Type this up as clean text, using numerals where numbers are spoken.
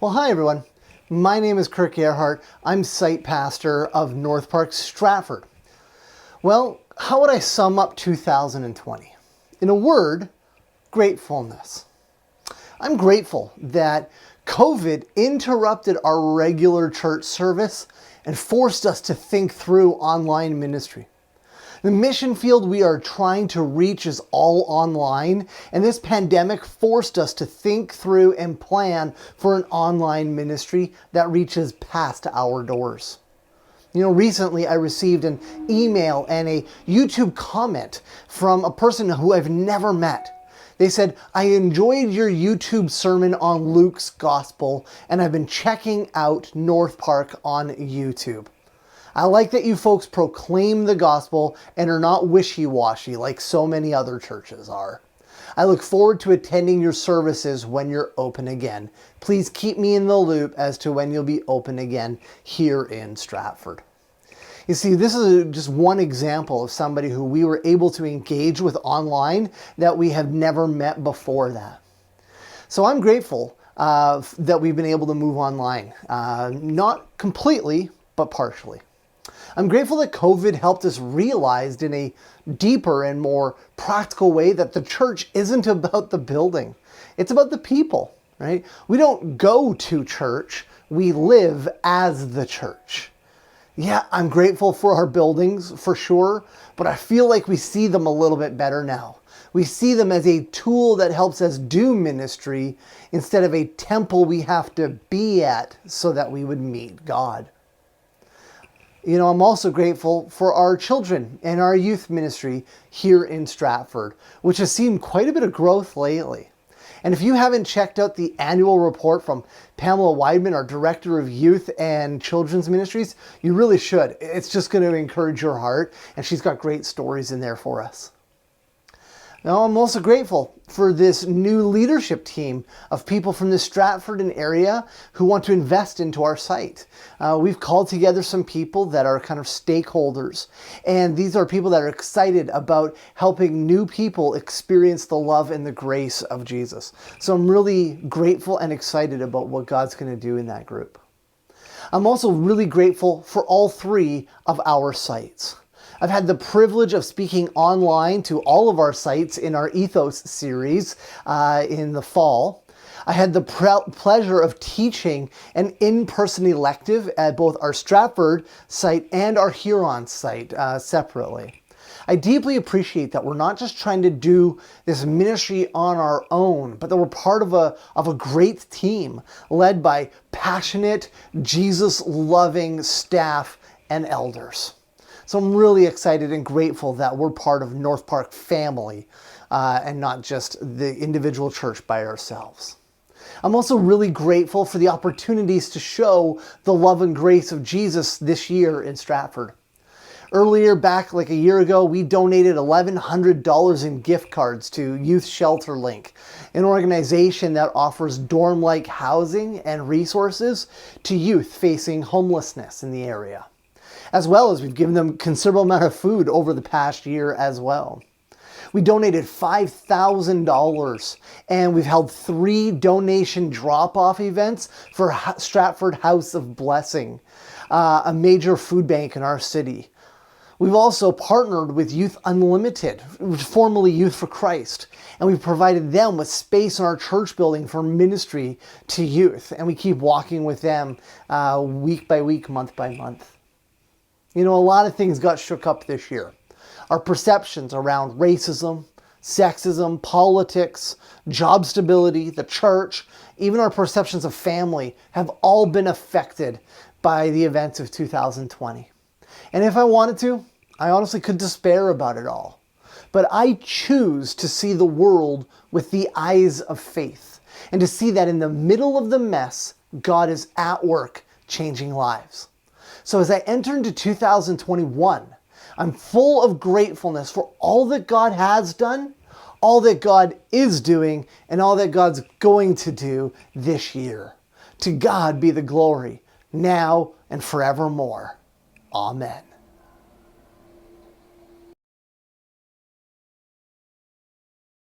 Well, hi everyone. My name is Kirk Gerhart. I'm site pastor of North Park, Stratford. Well, how would I sum up 2020? In a word, gratefulness. I'm grateful that COVID interrupted our regular church service and forced us to think through online ministry. The mission field we are trying to reach is all online, and this pandemic forced us to think through and plan for an online ministry that reaches past our doors. Recently I received an email and a YouTube comment from a person who I've never met. They said, "I enjoyed your YouTube sermon on Luke's Gospel, and I've been checking out North Park on YouTube. I like that you folks proclaim the gospel and are not wishy-washy like so many other churches are. I look forward to attending your services when you're open again. Please keep me in the loop as to when you'll be open again here in Stratford." You see, this is just one example of somebody who we were able to engage with online that we have never met before that. So I'm grateful that we've been able to move online. Not completely, but partially. I'm grateful that COVID helped us realize in a deeper and more practical way that the church isn't about the building. It's about the people, right? We don't go to church, we live as the church. Yeah, I'm grateful for our buildings for sure, but I feel like we see them a little bit better now. We see them as a tool that helps us do ministry instead of a temple we have to be at so that we would meet God. I'm also grateful for our children and our youth ministry here in Stratford, which has seen quite a bit of growth lately. And if you haven't checked out the annual report from Pamela Weidman, our Director of Youth and Children's Ministries, you really should. It's just going to encourage your heart, and she's got great stories in there for us. Now, I'm also grateful for this new leadership team of people from the Stratford area who want to invest into our site. We've called together some people that are kind of stakeholders, and these are people that are excited about helping new people experience the love and the grace of Jesus. So I'm really grateful and excited about what God's going to do in that group. I'm also really grateful for all three of our sites. I've had the privilege of speaking online to all of our sites in our Ethos series in the fall. I had the pleasure of teaching an in-person elective at both our Stratford site and our Huron site separately. I deeply appreciate that we're not just trying to do this ministry on our own, but that we're part of a great team led by passionate, Jesus-loving staff and elders. So I'm really excited and grateful that we're part of North Park family and not just the individual church by ourselves. I'm also really grateful for the opportunities to show the love and grace of Jesus this year in Stratford. Earlier, back like a year ago, we donated $1,100 in gift cards to Youth Shelter Link, an organization that offers dorm-like housing and resources to youth facing homelessness in the area. As well as we've given them a considerable amount of food over the past year as well. We donated $5,000 and we've held 3 donation drop-off events for Stratford House of Blessing, a major food bank in our city. We've also partnered with Youth Unlimited, formerly Youth for Christ, and we've provided them with space in our church building for ministry to youth, and we keep walking with them week by week, month by month. A lot of things got shook up this year. Our perceptions around racism, sexism, politics, job stability, the church, even our perceptions of family have all been affected by the events of 2020. And if I wanted to, I honestly could despair about it all. But I choose to see the world with the eyes of faith and to see that in the middle of the mess, God is at work changing lives. So as I enter into 2021, I'm full of gratefulness for all that God has done, all that God is doing, and all that God's going to do this year. To God be the glory, now and forevermore. Amen.